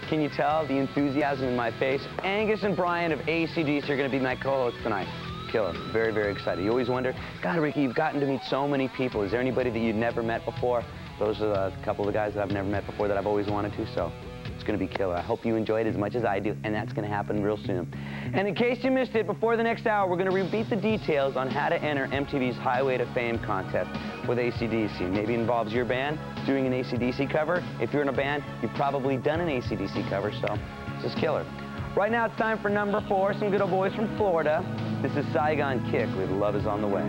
Can you tell the enthusiasm in my face? Angus and Brian of AC/DC are going to be my co-hosts tonight. Killer. Very, very excited. You always wonder, God, Ricky, you've gotten to meet so many people. Is there anybody that you've never met before? Those are a couple of the guys that I've never met before that I've always wanted to, so it's going to be killer. I hope you enjoy it as much as I do, and that's going to happen real soon. And in case you missed it, before the next hour, we're going to repeat the details on how to enter MTV's Highway to Fame contest with AC/DC. Maybe it involves your band doing an AC/DC cover. If you're in a band, you've probably done an AC/DC cover, so this is killer. Right now, it's time for number 4, some good old boys from Florida. This is Saigon Kick with Love Is On The Way.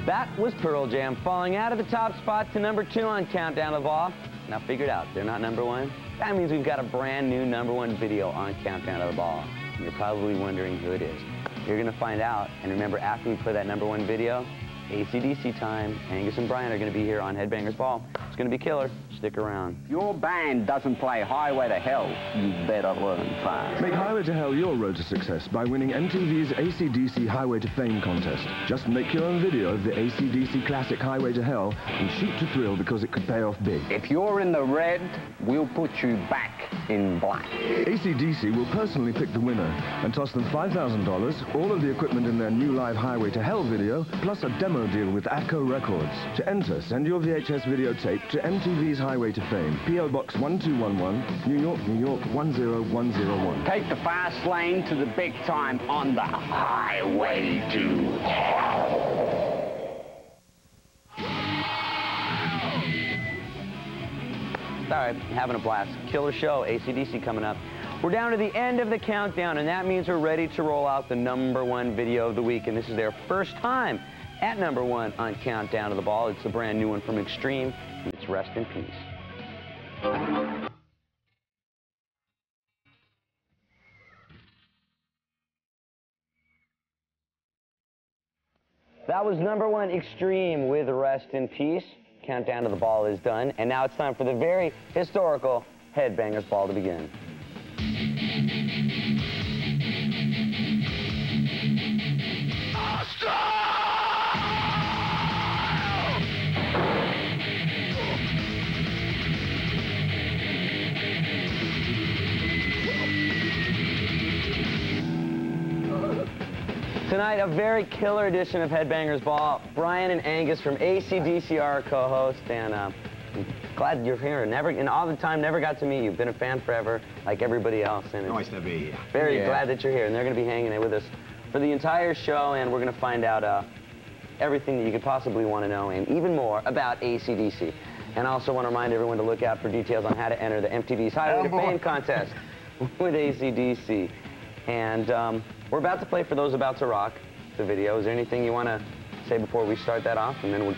That was Pearl Jam, falling out of the top spot to number 2 on Countdown to the Ball. Now figure it out, they're not number 1. That means we've got a brand new number 1 video on Countdown to the Ball. And you're probably wondering who it is. You're gonna find out, and remember, after we play that number 1 video, AC/DC time. Angus and Brian are gonna be here on Headbangers Ball. It's gonna be killer. Stick around. If your band doesn't play Highway to Hell, you better learn fast. Make Highway to Hell your road to success by winning MTV's AC/DC Highway to Fame contest. Just make your own video of the AC/DC classic Highway to Hell and shoot to thrill because it could pay off big. If you're in the red, we'll put you back in black. AC/DC will personally pick the winner and toss them $5,000, all of the equipment in their new live Highway to Hell video, plus a demo deal with ACO Records. To enter, send your VHS videotape to MTV's Highway to Fame, P.O. Box 1211, New York, New York 10101. Take the fast lane to the big time on the Highway to Hell. All right, having a blast. Killer show, AC/DC coming up. We're down to the end of the countdown, and that means we're ready to roll out the number 1 video of the week, and this is their first time at number 1 on Countdown to the Ball. It's a brand new one from Extreme. It's Rest in Peace. That was number 1, Extreme, with Rest in Peace. Countdown to the Ball is done, and now it's time for the very historical Headbangers Ball to begin. Tonight, a very killer edition of Headbangers Ball. Brian and Angus from AC/DC are our co-hosts, and I'm glad you're here. And all the time, never got to meet you. Been a fan forever, like everybody else. And nice to be here. Very glad that you're here, and they're going to be hanging out with us for the entire show, and we're going to find out everything that you could possibly want to know, and even more about AC/DC. And I also want to remind everyone to look out for details on how to enter the MTV's Highway to Fame contest with AC/DC. And we're about to play For Those About to Rock, the video. Is there anything you want to say before we start that off, and then we'll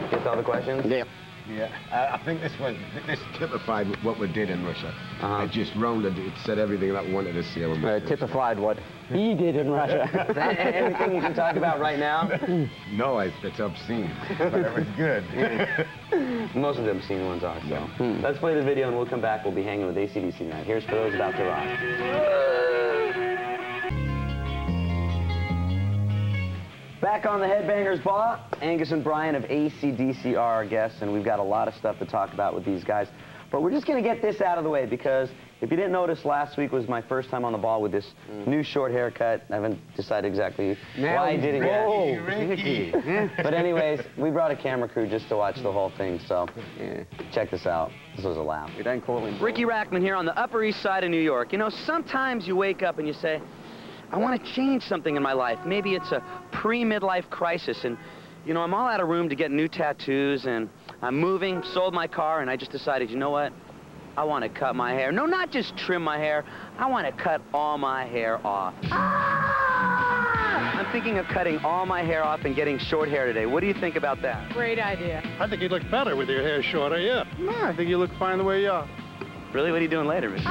get to all the questions? Yeah. Yeah, I think this typified what we did in Russia. It just rounded, it said everything that we wanted to see. Typified what he did in Russia. Is that anything you can talk about right now? No, it's obscene, but it was good. Most of the obscene ones are, so. Let's play the video and we'll come back. We'll be hanging with AC/DC tonight. Here's For Those About to Rock. Back on the Headbangers Ball, Angus and Brian of AC/DC are our guests, and we've got a lot of stuff to talk about with these guys. But we're just going to get this out of the way, because if you didn't notice, last week was my first time on the ball with this new short haircut. I haven't decided exactly why I did it yet. Whoa, Riki. But anyways, we brought a camera crew just to watch the whole thing, so check this out. This was a laugh. You don't call him. Riki Rachtman here on the Upper East Side of New York. You know, sometimes you wake up and you say, I want to change something in my life. Maybe it's a pre-midlife crisis, and, you know, I'm all out of room to get new tattoos, and I'm moving, sold my car, and I just decided, you know what? I want to cut my hair. No, not just trim my hair. I want to cut all my hair off. I'm thinking of cutting all my hair off and getting short hair today. What do you think about that? Great idea. I think you'd look better with your hair shorter, yeah. No, I think you look fine the way you are. Really? What are you doing later, Miss?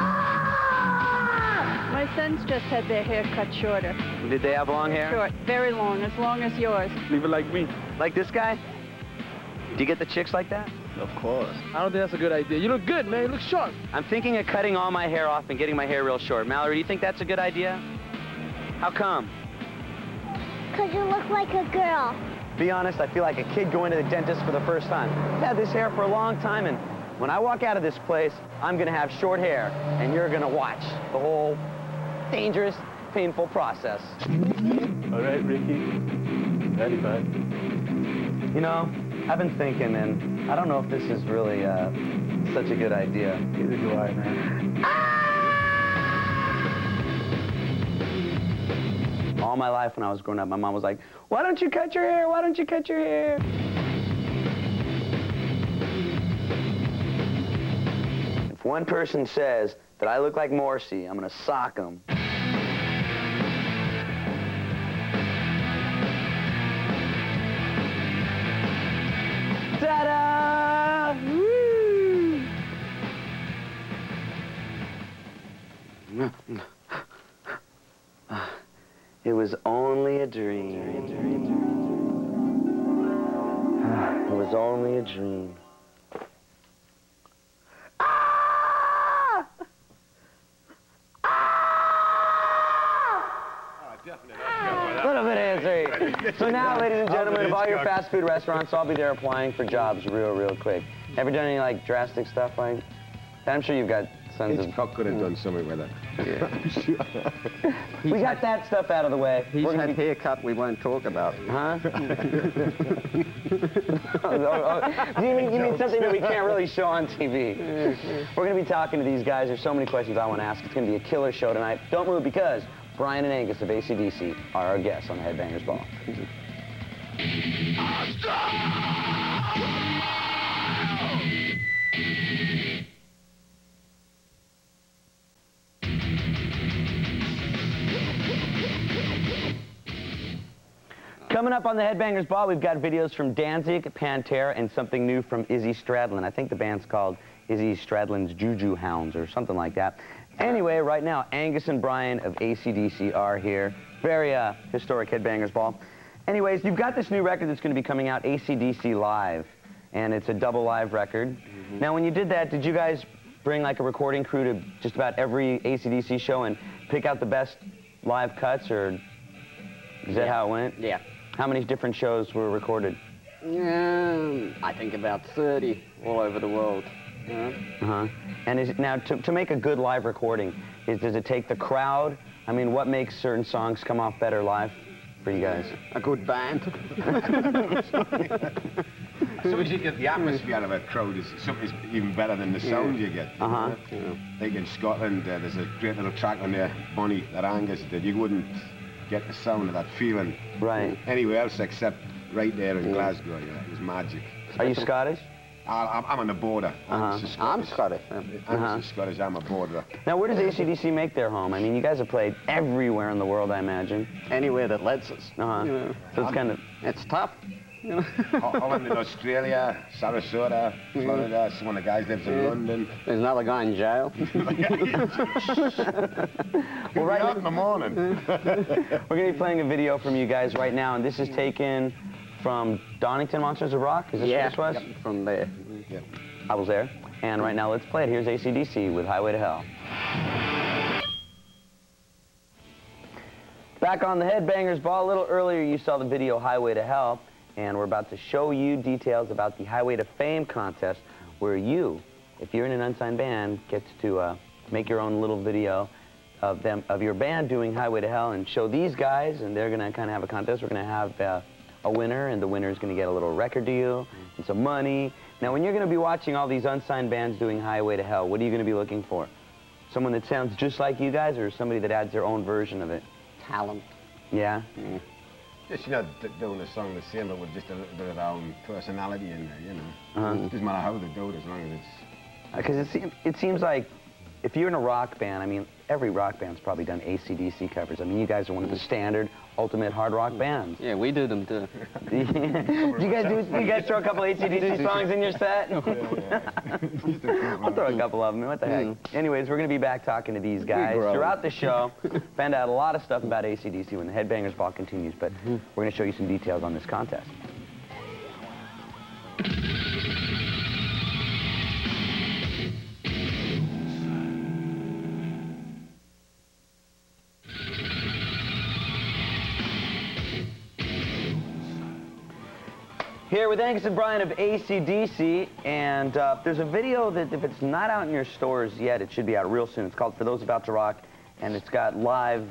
My sons just had their hair cut shorter. Did they have long hair? Short, very long, as long as yours. Leave it like me. Like this guy? Do you get the chicks like that? Of course. I don't think that's a good idea. You look good, man. You look sharp. I'm thinking of cutting all my hair off and getting my hair real short. Mallory, do you think that's a good idea? How come? Because you look like a girl. be honest, I feel like a kid going to the dentist for the first time. I've had this hair for a long time, and when I walk out of this place, I'm gonna have short hair, and you're gonna watch the whole dangerous, painful process. All right, Ricky. Ready, bud? You know, I've been thinking, and I don't know if this is really such a good idea. Neither do I, man. All my life when I was growing up, my mom was like, why don't you cut your hair? Why don't you cut your hair? If one person says that I look like Morrissey, I'm gonna sock him. Ta-da! Woo! It was only a dream. It was only a dream. Ah! A little bit of answering. So now, ladies and gentlemen, of all your fast food restaurants, I'll be there applying for jobs real quick. Ever done any, like, drastic stuff like that? I'm sure you've got sons of... Hitchcock could have done something with it. Yeah. We got that stuff out of the way. He's had haircut we won't talk about. Huh? You mean something that we can't really show on TV? We're going to be talking to these guys. There's so many questions I want to ask. It's going to be a killer show tonight. Don't move, because Brian and Angus of AC/DC are our guests on the Headbangers Ball. Coming up on the Headbangers Ball, we've got videos from Danzig, Pantera, and something new from Izzy Stradlin. I think the band's called Izzy Stradlin's Juju Hounds or something like that. Anyway, right now, Angus and Brian of AC/DC are here. Very historic Headbangers Ball. Anyways, you've got this new record that's going to be coming out, AC/DC Live, and it's a double live record. Now, when you did that, did you guys bring like a recording crew to just about every AC/DC show and pick out the best live cuts, or is that how it went? Yeah. How many different shows were recorded? I think about 30 all over the world. And is it, now, to make a good live recording, does it take the crowd? I mean, what makes certain songs come off better live for you guys? A good band. So as you get the atmosphere of a crowd is something even better than the sound you get. I think in Scotland, there's a great little track on there, Bonnie, that Angus did. You wouldn't get the sound of that feeling anywhere else except right there in Glasgow. Yeah, it was magic. Are you Scottish? I'm on the border. I'm Scottish. I'm Scottish. I'm a borderer. Now, where does AC/DC make their home? I mean, you guys have played everywhere in the world, I imagine. Anywhere that lets us. You know, so it's kind of... It's tough. You know? Holland in Australia, Sarasota, Florida. One of the guys lives in London. There's another guy in jail. Well, right out in the morning. We're going to be playing a video from you guys right now, and this is taken from Donington Monsters of Rock. Is this what this was? Yep, from there. Yep. I was there. And right now, let's play it. Here's AC/DC with Highway to Hell. Back on the Headbangers Ball. A little earlier, you saw the video Highway to Hell, and we're about to show you details about the Highway to Fame contest, where you, if you're in an unsigned band, gets to make your own little video of your band doing Highway to Hell and show these guys, and they're going to kind of have a contest. We're going to have a winner, and the winner is going to get a little record deal and some money. Now, when you're going to be watching all these unsigned bands doing Highway to Hell, what are you going to be looking for? Someone that sounds just like you guys, or somebody that adds their own version of it? Talent. Yeah? Just, you know, doing a song the same, but with just a little bit of our own personality in there, you know. It doesn't matter how they do it, as long as it's... Because it seems like if you're in a rock band, I mean, every rock band's probably done AC/DC covers. I mean, you guys are one of the standard, ultimate hard rock bands. Yeah, we do them too. You guys throw a couple AC/DC songs in your set? I'll throw a couple of them. What the heck? Anyways, we're going to be back talking to these guys throughout the show. Found out a lot of stuff about AC/DC when the Headbangers Ball continues, but we're going to show you some details on this contest. Here with Angus and Brian of AC/DC, and there's a video that if it's not out in your stores yet, it should be out real soon. It's called For Those About to Rock, and it's got live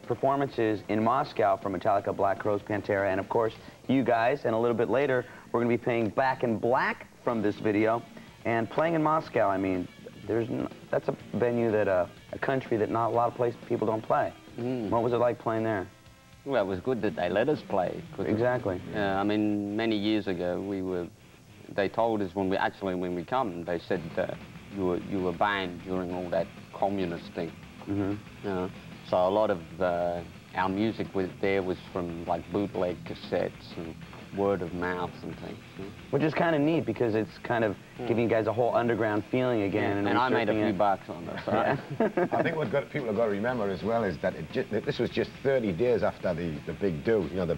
performances in Moscow from Metallica, Black Crowes, Pantera, and of course you guys. And a little bit later, we're going to be playing Back in Black from this video. And playing in Moscow, I mean, that's a venue that a country that not a lot of people don't play. What was it like playing there? Well, it was good that they let us play. Exactly. I mean, many years ago, they told us when we come, they said you were banned during all that communist thing. So a lot of our music was from like bootleg cassettes and word of mouth and things. Which is kind of neat because it's kind of giving you guys a whole underground feeling again. And I made a few bucks on this. I think what people have got to remember as well is that this was just 30 days after the big do, you know, the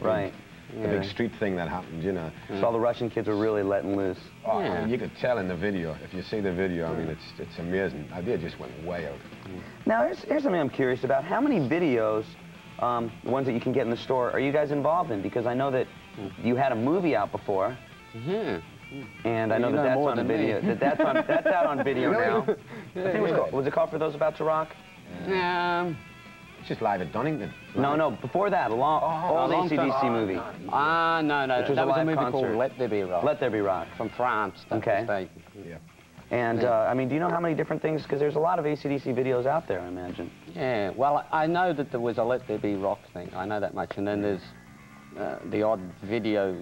big street thing that happened, you know. So all the Russian kids were really letting loose. Oh, I mean, you could tell in the video. If you see the video, I mean, it's amazing. The idea just went way out. Now, here's something I'm curious about. How many videos, the ones that you can get in the store, are you guys involved in? Because I know that you had a movie out before. And I know that that's on video. That's out on video now. I think was it called For Those About to Rock? It's just live at Donington. No, before that, old AC/DC movie. No. Which was that was a movie concert called Let There Be Rock. Let There Be Rock. From France. Okay. Yeah. And, I mean, do you know how many different things, because there's a lot of AC/DC videos out there, I imagine. Yeah, well, I know that there was a Let There Be Rock thing. I know that much. And then there's the odd video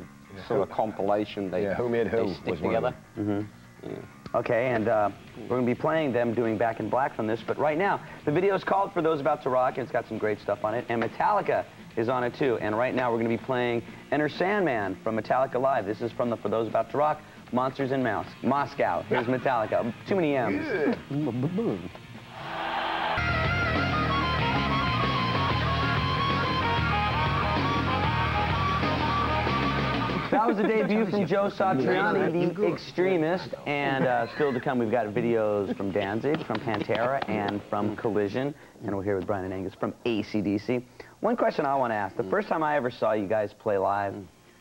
sort of compilation they Who Made Who stick was together. Okay, and we're going to be playing them doing Back in Black from this, but right now, the video is called For Those About to Rock, and it's got some great stuff on it, and Metallica is on it too, and right now we're going to be playing Enter Sandman from Metallica Live. This is from the For Those About to Rock, Monsters in Moscow. Here's Metallica. Too many M's. That was the debut from Joe Satriani, the Extremist, and still to come, we've got videos from Danzig, from Pantera, and from Collision, and we're here with Brian and Angus from AC/DC. One question I want to ask, the first time I ever saw you guys play live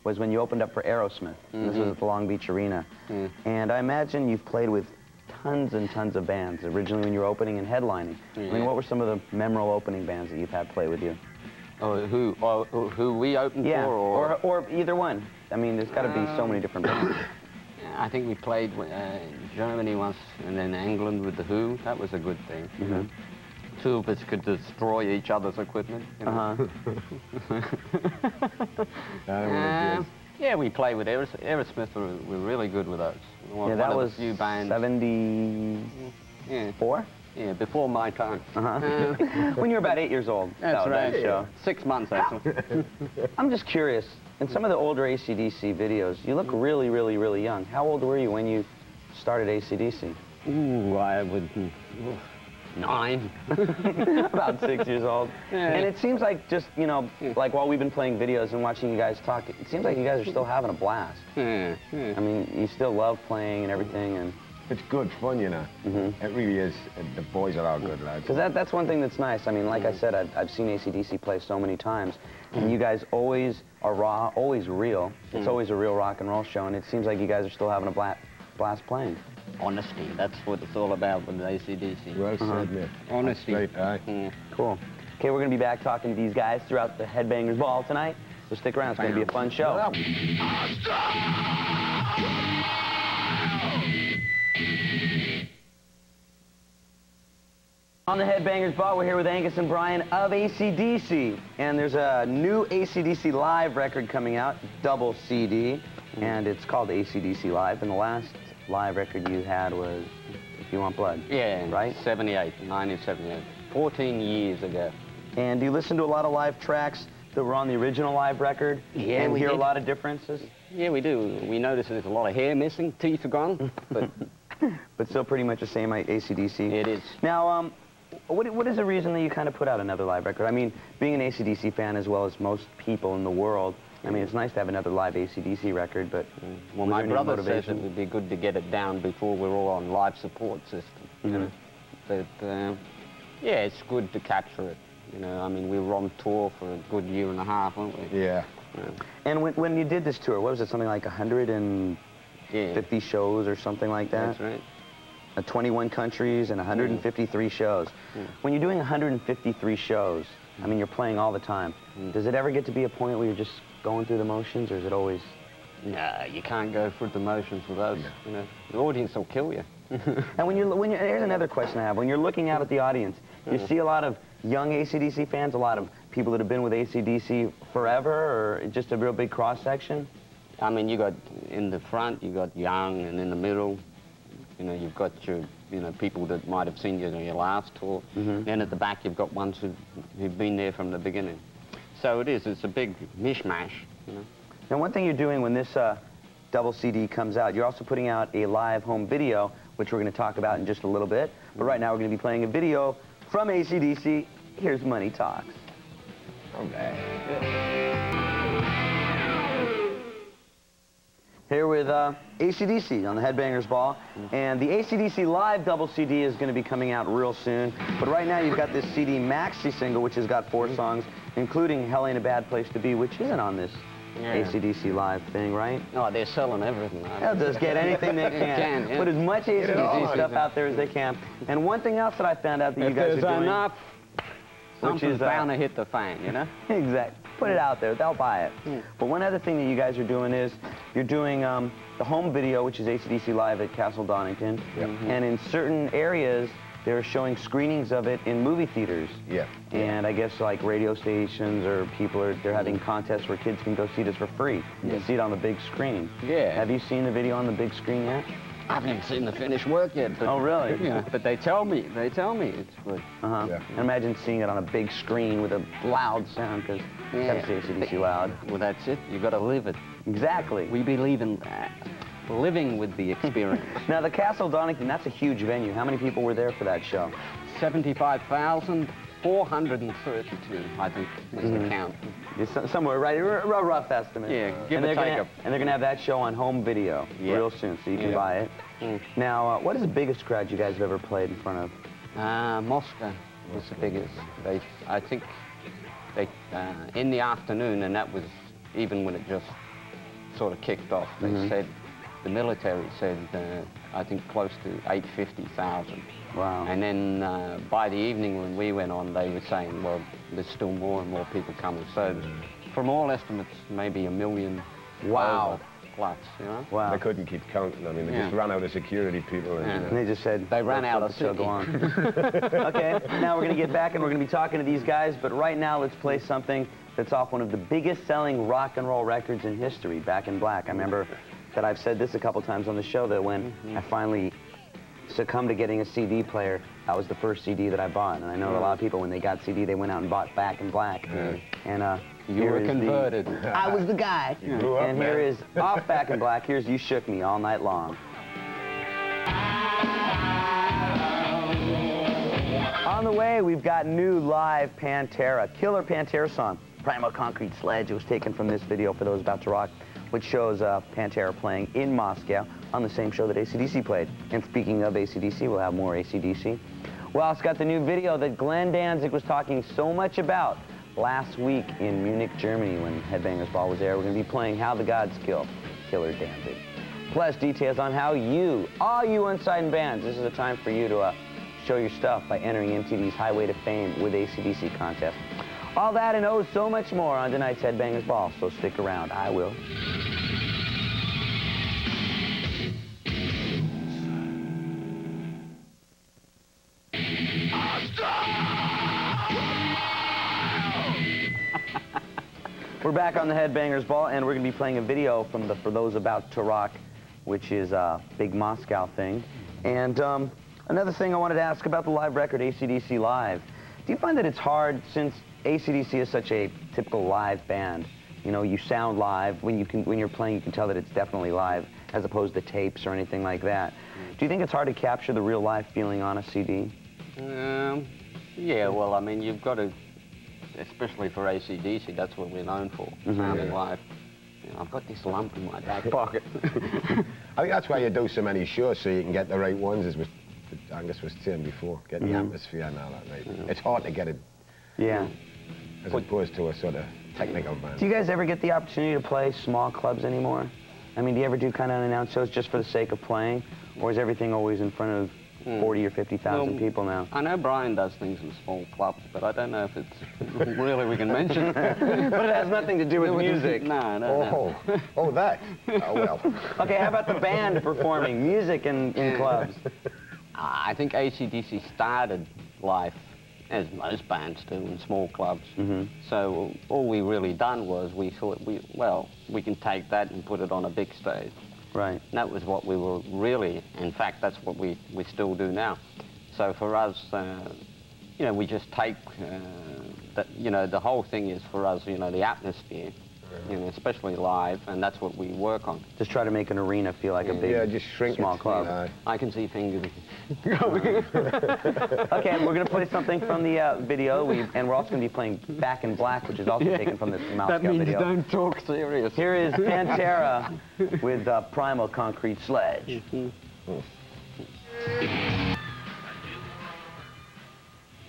was when you opened up for Aerosmith. This was at the Long Beach Arena, and I imagine you've played with tons and tons of bands, originally when you were opening and headlining. I mean, what were some of the memorable opening bands that you've had play with you? Oh, who we opened for? Or either one. I mean, there's got to be so many different bands. I think we played Germany once, and then England with the Who. That was a good thing. You know? Two of us could destroy each other's equipment. You know? Yeah, we played with Aerosmith. Were really good with us. Yeah, that was a few bands. 74? Yeah, before my time. When you were about 8 years old. That's right. Show. 6 months, actually. I'm just curious. In some of the older AC/DC videos, you look really, really, really young. How old were you when you started AC/DC? Ooh, I would... 9. About 6 years old. And it seems like just, you know, like while we've been playing videos and watching you guys talk, it seems like you guys are still having a blast. I mean, you still love playing and everything, and... It's good fun, you know. It really is. The boys are all good lads. Because that's one thing that's nice. I mean, like I said, I've seen AC/DC play so many times, and you guys always are raw, always real. It's always a real rock and roll show, and it seems like you guys are still having a blast playing. Honesty, that's what it's all about with AC/DC. Well said, mate. Honesty. That's right, Cool. Okay, we're going to be back talking to these guys throughout the Headbangers Ball tonight, so stick around. It's going to be a fun show. On the Headbangers Ball, we're here with Angus and Brian of AC/DC, and there's a new AC/DC Live record coming out, double CD, and it's called AC/DC Live, and the last live record you had was If You Want Blood. Yeah, right? 1978. 14 years ago. And do you listen to a lot of live tracks that were on the original live record? Yeah, and we hear did. a lot of differences? Yeah, we do. We notice there's a lot of hair missing, teeth are gone, but... But still pretty much the same AC/DC. It is. Now, what is the reason that you kind of put out another live record? I mean, being an AC/DC fan as well as most people in the world, I mean, it's nice to have another live AC/DC record, but... Well, my brother says it would be good to get it down before we're all on live support system. You know? But, yeah, it's good to capture it. You know, I mean, we were on tour for a good year and a half, weren't we? Yeah. And when you did this tour, what was it, something like 150 shows or something like that? That's right. 21 countries and 153 shows. When you're doing 153 shows, I mean, you're playing all the time. Does it ever get to be a point where you're just going through the motions, or is it always... No, you can't go through the motions with us. You know, the audience will kill you. And here's another question I have. When you're looking out at the audience, you see a lot of young AC/DC fans, a lot of people that have been with AC/DC forever, or just a real big cross-section? I mean, you got in the front, you got young, and in the middle, you know, you've got your, you know, people that might have seen you on your last tour. Then at the back, you've got ones who've been there from the beginning. So it's a big mishmash, you know. Now, one thing you're doing when this double CD comes out, you're also putting out a live home video, which we're going to talk about in just a little bit. But right now, we're going to be playing a video from AC/DC. Here's Money Talks. Okay. Here with AC/DC on the Headbangers Ball. And the AC/DC live double CD is going to be coming out real soon. But right now, you've got this CD maxi single, which has got 4 songs, including Hell Ain't a Bad Place to Be, which isn't on this AC/DC live thing, right? No, they're selling everything. They'll just get anything they can. Put as much AC/DC stuff out there as they can. And one thing else that I found out that you guys are doing... enough, something's bound to hit the fan, you know? Exactly. Put it out there. They'll buy it. But one other thing that you guys are doing is you're doing the home video, which is AC/DC Live at Castle Donington. And in certain areas, they're showing screenings of it in movie theaters. And I guess like radio stations or people they're having contests where kids can go see this for free. You can see it on the big screen. Have you seen the video on the big screen yet? I haven't even seen the finished work yet. But, oh, really? Yeah. But they tell me it's good. And imagine seeing it on a big screen with a loud sound, because you gotta see AC/DC loud. Well, that's it. You gotta live it. Exactly. We believe in that. Living with the experience. Now, the Castle Donington, that's a huge venue. How many people were there for that show? 75,432, I think, is the count. Somewhere, right? A rough estimate. Yeah, give or take. And they're going to have that show on home video real soon, so you can buy it. Now, what is the biggest crowd you guys have ever played in front of? Moscow was the biggest. I think in the afternoon, and that was even when it just sort of kicked off, they said, the military said, I think close to 850,000. Wow. And then by the evening when we went on, they were saying, well, there's still more and more people coming. So from all estimates, maybe 1 million plus, you know? Wow. They couldn't keep counting. I mean, they just ran out of security people. And, and they just said... They ran out of show go on. Okay, now we're going to get back and we're going to be talking to these guys, but right now let's play something that's off one of the biggest selling rock and roll records in history, Back in Black. I remember that I've said this a couple times on the show, that when I finally succumbed to getting a CD player, that was the first CD that I bought. And I know a lot of people, when they got CD, they went out and bought Back in Black. And you were converted. I was the guy. And here is off Back in Black. Here's You Shook Me All Night Long. On the way, we've got new live Pantera, killer Pantera song, Primal Concrete Sledge. It was taken from this video for those about to rock, which shows Pantera playing in Moscow on the same show that AC/DC played. And speaking of AC/DC, we'll have more AC/DC. Well, it's got the new video that Glenn Danzig was talking so much about last week in Munich, Germany, when Headbangers Ball was there. We're going to be playing How the Gods Kill Killer Danzig. Plus details on how all you unsigned bands, this is a time for you to show your stuff by entering MTV's Highway to Fame with AC/DC contest. All that and oh so much more on tonight's Headbangers Ball, so stick around. I will. We're back on the Headbangers Ball, and we're going to be playing a video from the For Those About to Rock, which is a big Moscow thing. And another thing I wanted to ask about the live record, AC/DC Live. Do you find that it's hard, since AC/DC is such a typical live band, you know, you sound live, when you're playing, you can tell that it's definitely live, as opposed to tapes or anything like that. Do you think it's hard to capture the real live feeling on a CD? Yeah, well, I mean, you've got to, especially for AC/DC, that's what we're known for, sounding live. You know, I've got this lump in my back pocket. I think that's why you do so many shows, so you can get the right ones, as Angus was saying before, get the atmosphere and all that, right? It's hard to get it, as opposed to a sort of technical band. Do you guys ever get the opportunity to play small clubs anymore? I mean, do you ever do kind of unannounced shows just for the sake of playing? Or is everything always in front of 40 or 50,000 people now? I know Brian does things in small clubs, but I don't know if it's really we can mention. But it has nothing to do with music. No. Oh, that? Oh, well. Okay, how about the band performing music in clubs? I think AC/DC started life, as most bands do, in small clubs. So all we really done was we thought, we can take that and put it on a big stage. Right. And that was what we were really, in fact, that's what we still do now. So for us, you know, we just take, you know, the whole thing is for us, you know, the atmosphere, you know, especially live, and that's what we work on. Just try to make an arena feel like a big, just shrink small it, club. You know. I can see fingers. Okay, we're going to play something from the video, and we're also going to be playing Back in Black, which is also taken from this Mouse That Scout means video. don't talk serious. Here is Pantera with Primal Concrete Sledge.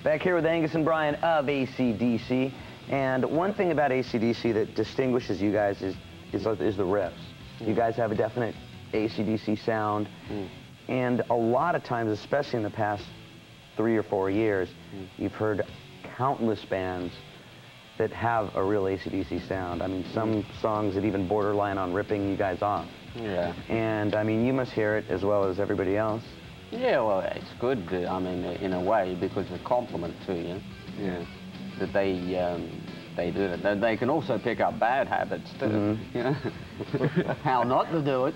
Back here with Angus and Brian of AC/DC. And one thing about AC/DC that distinguishes you guys is the riffs. You guys have a definite AC/DC sound. And a lot of times, especially in the past 3 or 4 years, you've heard countless bands that have a real AC/DC sound. I mean, some songs that even borderline on ripping you guys off. Yeah. And I mean, you must hear it as well as everybody else. Yeah, well, it's good, I mean, in a way, because it's a compliment to you. Yeah. That they do it. They can also pick up bad habits too. You know? How not to do it.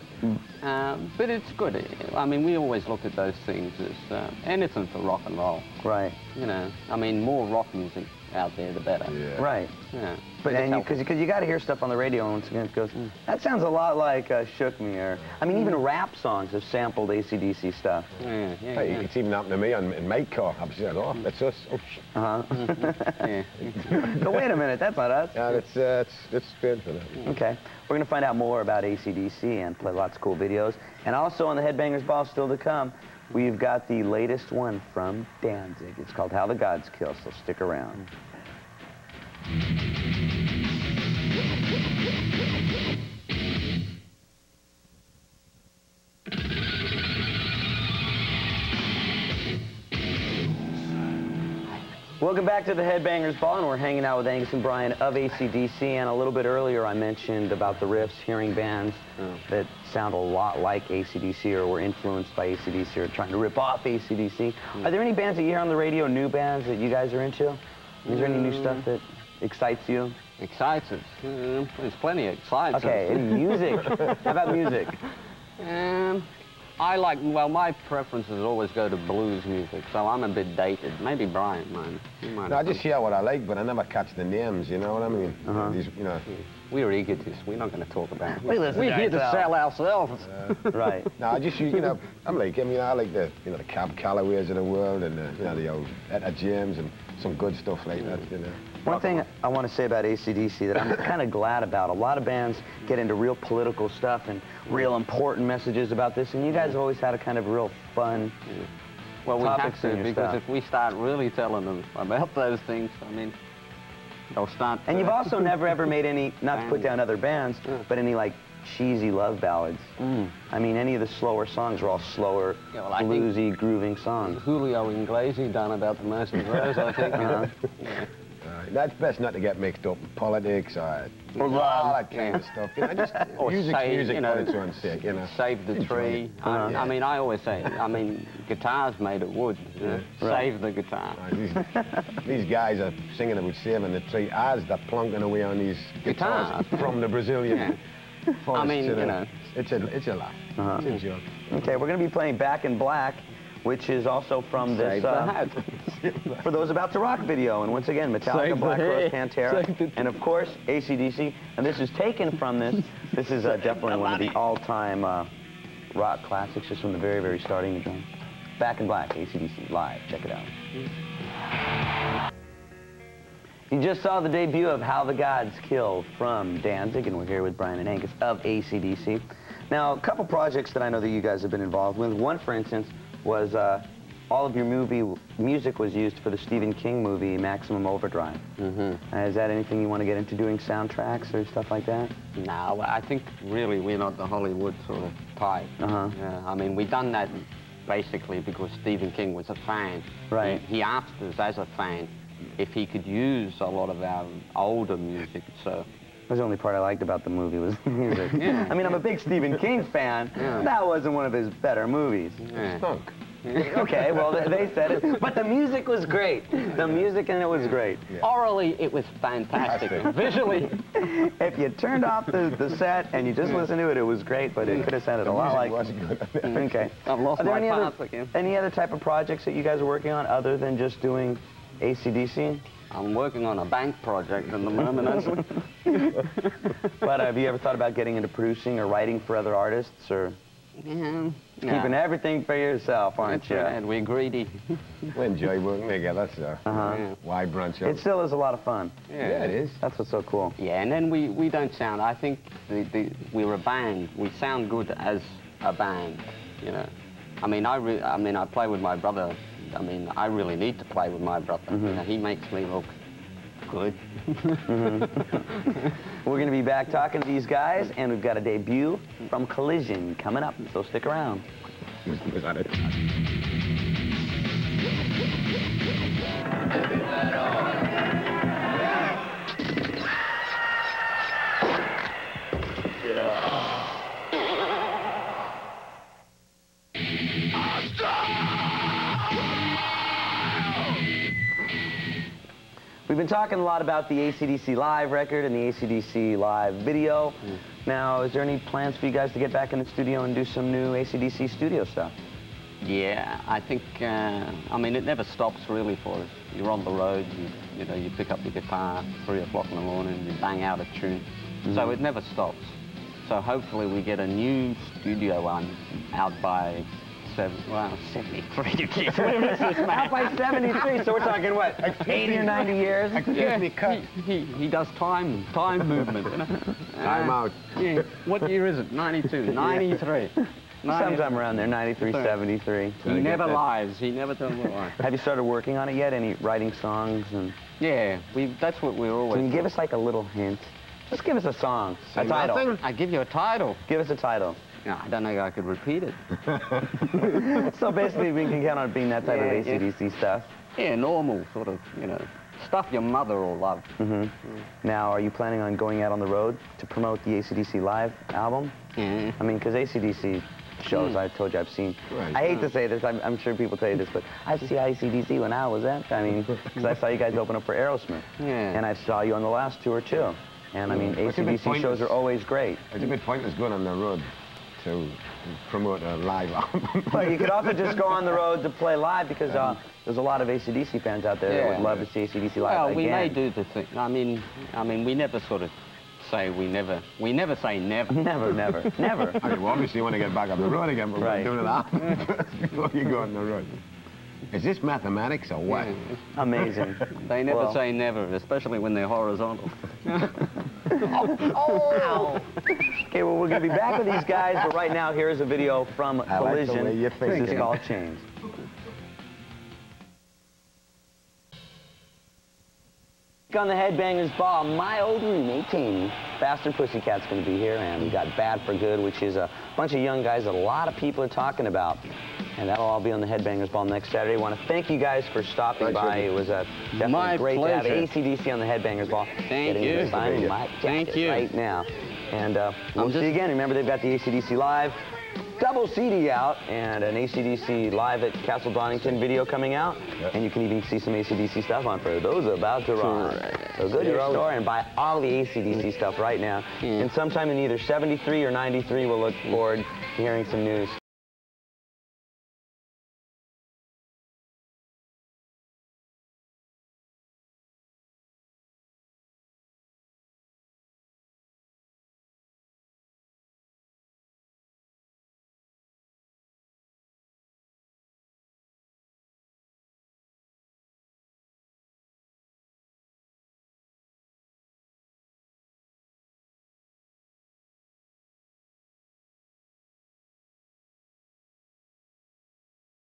But it's good. I mean, we always look at those things as anything for rock and roll. Right. You know, I mean, more rock music out there, the better. Yeah. Right. Yeah. But because you got to hear stuff on the radio, and once again it goes, that sounds a lot like Shook Me, or I mean, even rap songs have sampled AC/DC stuff. Yeah, Hey, it's even happened to me in my car. I'm saying, oh, that's us. Oh, yeah. But wait a minute, that's not us. yeah, it's good for that. Okay, we're going to find out more about AC/DC and play lots of cool videos. And also on the Headbangers Ball, still to come, we've got the latest one from Danzig. It's called How the Gods Kill, so stick around. Welcome back to the Headbangers Ball, and we're hanging out with Angus and Brian of AC/DC. And a little bit earlier I mentioned about the riffs, hearing bands that sound a lot like AC/DC or were influenced by AC/DC or trying to rip off AC/DC. Are there any bands that you hear on the radio, new bands that you guys are into? Is there any new stuff that excites you? Excites us. There's plenty of excites us. Okay, and music. How about music? I like, well, my preferences always go to blues music, so I'm a bit dated. Maybe Brian, man. No, I just hear what I like, but I never catch the names, you know what I mean? These, you know. We're egotists. We're not going to talk about it. We listen We're to here to sell ourselves. Right. No, I just, you know, I'm like him, you know, I like the, you know, the Cab Callaways of the world and, you know, the old Etta James and some good stuff like that, you know. One thing I want to say about AC/DC that I'm kind of glad about, a lot of bands get into real political stuff and real important messages about this, and you guys have always had a kind of real fun Well, we have topics in to, your because stuff. if we start really telling them about those things, I mean, they'll start... And you've also never ever made any, not to put down other bands, but any like cheesy love ballads. I mean, any of the slower songs are all slower, Yeah, well, bluesy, grooving songs. Julio Inglesi done about the most of those, I think. Yeah. That's best not to get mixed up in politics or all that kind of stuff. You know, just Or music's say, music you know, for its own sake, you know. Save the tree. I mean, I always say, I mean, guitars made of wood. You know? Save the guitar. These guys are singing about saving the tree as they're plonking away on these guitars from the Brazilian forest. I mean, you know. It's a laugh. It's a joke. Okay, we're going to be playing Back in Black, which is also from this, for those about to rock video. And once again, Metallica, Black Rose, Pantera, and of course, AC/DC. And this is taken from this. This is definitely one of the all-time rock classics, just from the very, very starting of drum. Back in Black, AC/DC, live. Check it out. You just saw the debut of How the Gods Kill from Danzig, and we're here with Brian and Angus of AC/DC. Now, a couple projects that I know that you guys have been involved with. One, for instance, was all of your music was used for the Stephen King movie, Maximum Overdrive. Is that anything you want to get into, doing soundtracks or stuff like that? No, I think really we're not the Hollywood sort of type. Yeah, I mean, we done that basically because Stephen King was a fan. Right. He asked us as a fan if he could use a lot of our older music, so... That was the only part I liked about the movie was the music. Yeah. I mean, I'm a big Stephen King fan. Yeah. That wasn't one of his better movies. Yeah. Stunk. Okay, well, they said it. But the music was great. The music in it was great. Yeah. Orally, it was fantastic. Visually. If you turned off the set and you just listened to it, it was great, but it could have sounded a lot like... Okay. I've lost my path again. Any other type of projects that you guys are working on other than just doing AC/DC? I'm working on a bank project at the moment, actually. But have you ever thought about getting into producing or writing for other artists, or Yeah. keeping everything for yourself, aren't That's you? right, we're greedy. We enjoy working together, so Yeah. why branch out? It still is a lot of fun. Yeah, it is. That's what's so cool. Yeah, and then we don't sound, I think we're a band. We sound good as a band, you know. I mean, I play with my brother. I mean, I really need to play with my brother. You know, he makes me look good. We're going to be back talking to these guys, and we've got a debut from Collision coming up, so stick around. Was that it? We've been talking a lot about the AC/DC Live record and the AC/DC Live video. Now, is there any plans for you guys to get back in the studio and do some new AC/DC studio stuff? Yeah, I think, I mean, it never stops really for us. You're on the road, you know, you pick up your guitar 3 o'clock in the morning, you bang out a tune. So it never stops. So hopefully we get a new studio one out by 73. You can't this, man. Out by 73, so we're talking, what, 80 or 90 years? Yeah, he does time movement. You know? Time out. Yeah. What year is it? 92, 93. Sometime around there, 93, 73. He never lies. He never tells a lie. Have you started working on it yet? Any writing songs? And Yeah, that's what we're always... Can you give us like a little hint? Just give us a song, a title. I give you a title. Give us a title. No, I don't know if I could repeat it. So basically we can count on it being that type of AC/DC stuff. Yeah, normal sort of, you know, stuff your mother will love. Now, are you planning on going out on the road to promote the AC/DC Live album? Yeah. I mean, because AC/DC shows, I told you I've seen. Right. I hate to say this, I'm sure people tell you this, but I see AC/DC when I was at, I mean, because I saw you guys open up for Aerosmith. Yeah. And I saw you on the last tour, too. And I mean, AC/DC shows are always great. It's a bit pointless going on the road to promote a live album. But you could also just go on the road to play live, because there's a lot of AC/DC fans out there that would love to see AC/DC live Well, again. we may do the thing. I mean, we never sort of say we never say never. Never, never, never. I mean, well, obviously you want to get back on the road again, but we're doing it album before you go on the road. Is this mathematics or what? Amazing. They never say never, especially when they're horizontal. Oh! Okay, well, we're going to be back with these guys, but right now, here's a video from Collision. Like the way you're thinking. This is called Chains. On the Headbangers Ball, my old roommate, Tammy. Bastard Pussycat's going to be here, and we got Bad for Good, which is a bunch of young guys that a lot of people are talking about. And that'll all be on the Headbangers Ball next Saturday. I want to thank you guys for stopping by. It was definitely great to have AC/DC on the Headbangers Ball. Thank you. Thank you. Right now. And we'll see you again. Remember, they've got the AC/DC Live double CD out and an AC/DC Live at Castle Donington video coming out. And you can even see some AC/DC stuff on For Those About to Rock. So go to your store and buy all the AC/DC stuff right now. And sometime in either 73 or 93, we'll look forward to hearing some news.